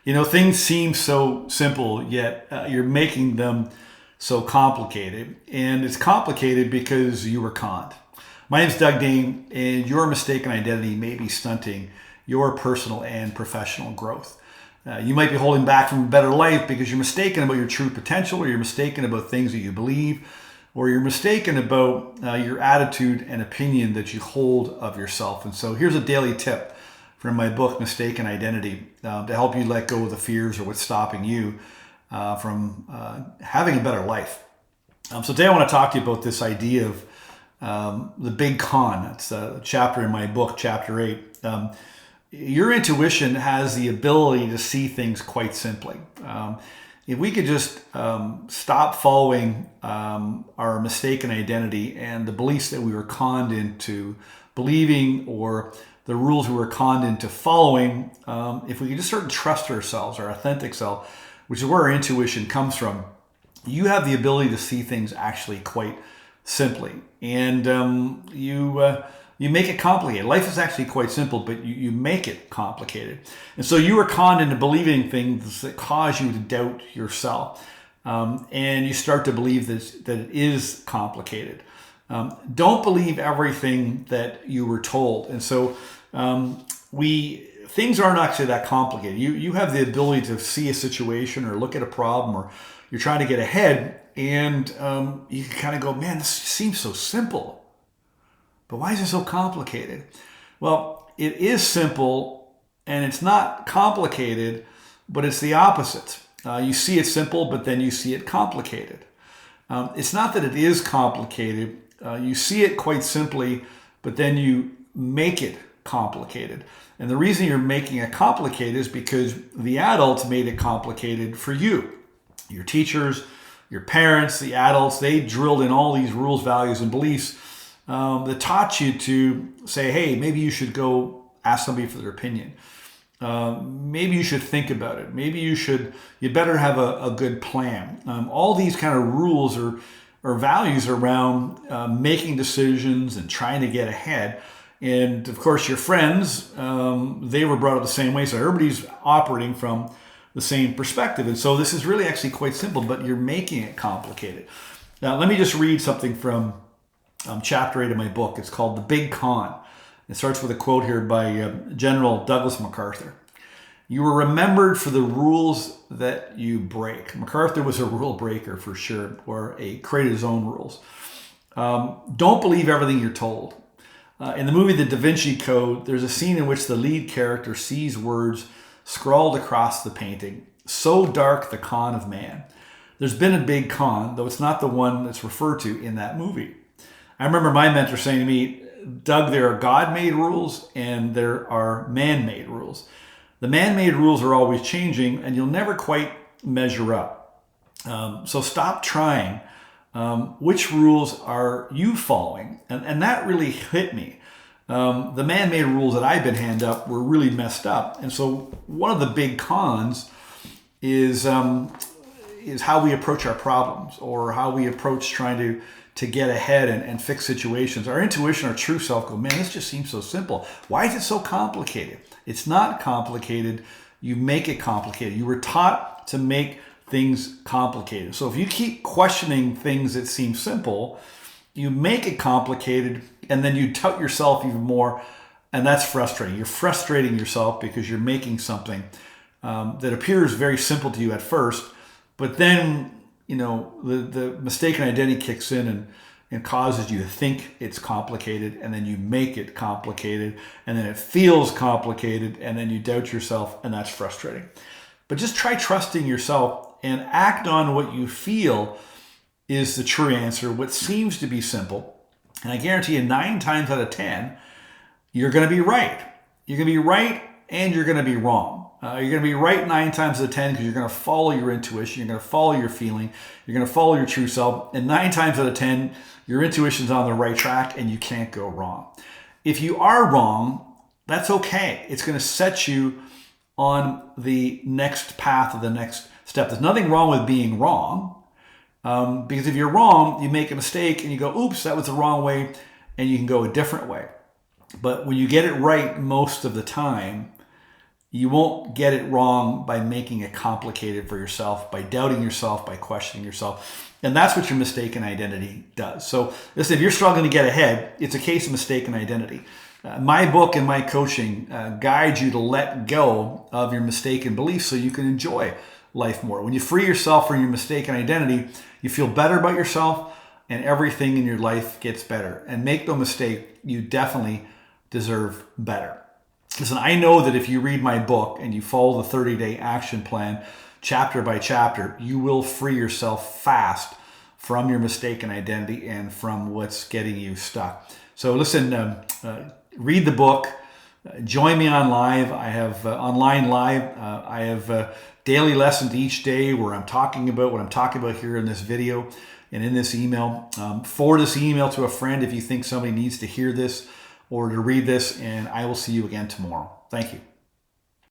Things seem so simple, yet you're making them so complicated. And it's complicated because you were conned. My name's Doug Dane, and your mistaken identity may be stunting your personal and professional growth. You might be holding back from a better life because you're mistaken about your true potential, or you're mistaken about things that you believe, or you're mistaken about your attitude and opinion that you hold of yourself. And so here's a daily tip from my book, Mistaken Identity, to help you let go of the fears or what's stopping you from having a better life. So today I want to talk to you about this idea of the big con. It's a chapter in my book, chapter 8. Your intuition has the ability to see things quite simply. If we could just stop following our mistaken identity and the beliefs that we were conned into believing, or the rules we were conned into following, if we could just start to trust ourselves, our authentic self, which is where our intuition comes from, you have the ability to see things actually quite simply. And you make it complicated. Life is actually quite simple, but you make it complicated. And so you are conned into believing things that cause you to doubt yourself. And you start to believe that it is complicated. Don't believe everything that you were told. And so things aren't actually that complicated. You have the ability to see a situation or look at a problem, or you're trying to get ahead, and you can kind of go, man, this seems so simple. But why is it so complicated? Well, it is simple and it's not complicated, but it's the opposite. You see it simple, but then you see it complicated. It's not that it is complicated. You see it quite simply, but then you make it complicated. And the reason you're making it complicated is because the adults made it complicated for you. Your teachers, your parents, the adults, they drilled in all these rules, values, and beliefs that taught you to say, hey, maybe you should go ask somebody for their opinion. Maybe you should think about it. Maybe you better have a good plan. All these kind of rules or values around making decisions and trying to get ahead. And of course, your friends, they were brought up the same way. So everybody's operating from the same perspective. And so this is really actually quite simple, but you're making it complicated. Now, let me just read something from chapter 8 of my book. It's called The Big Con. It starts with a quote here by General Douglas MacArthur. You were remembered for the rules that you break. MacArthur was a rule breaker for sure, or created his own rules. Don't believe everything you're told. In the movie The Da Vinci Code, there's a scene in which the lead character sees words scrawled across the painting. So dark the con of man. There's been a big con, though it's not the one that's referred to in that movie. I remember my mentor saying to me, Doug, there are God-made rules and there are man-made rules. The man-made rules are always changing and you'll never quite measure up. So stop trying. Which rules are you following? And that really hit me. The man-made rules that I've been handed up were really messed up. And so one of the big cons is how we approach our problems, or how we approach trying to get ahead and fix situations. Our intuition, our true self go, man, this just seems so simple. Why is it so complicated? It's not complicated. You make it complicated. You were taught to make things complicated. So if you keep questioning things that seem simple, you make it complicated, and then you tout yourself even more, and that's frustrating. You're frustrating yourself because you're making something that appears very simple to you at first, but then the mistaken identity kicks in and causes you to think it's complicated, and then you make it complicated, and then it feels complicated, and then you doubt yourself, and that's frustrating. But just try trusting yourself and act on what you feel is the true answer, what seems to be simple. And I guarantee you 9 times out of 10, you're going to be right. You're going to be right, and you're going to be wrong. You're going to be right 9 times out of 10 because you're going to follow your intuition. You're going to follow your feeling. You're going to follow your true self. And 9 times out of 10, your intuition's on the right track and you can't go wrong. If you are wrong, that's okay. It's going to set you on the next path of the next step. There's nothing wrong with being wrong. Because if you're wrong, you make a mistake and you go, oops, that was the wrong way, and you can go a different way. But when you get it right most of the time, You won't get it wrong by making it complicated for yourself, by doubting yourself, by questioning yourself. And that's what your mistaken identity does. So listen, if you're struggling to get ahead, it's a case of mistaken identity. My book and my coaching guide you to let go of your mistaken beliefs so you can enjoy life more. When you free yourself from your mistaken identity, you feel better about yourself and everything in your life gets better. And make no mistake, you definitely deserve better. Listen, I know that if you read my book and you follow the 30-day action plan, chapter by chapter, you will free yourself fast from your mistaken identity and from what's getting you stuck. So listen, read the book. Join me on live. I have online live. I have daily lessons each day where I'm talking about what I'm talking about here in this video and in this email. Forward this email to a friend if you think somebody needs to hear this or to read this, and I will see you again tomorrow. Thank you.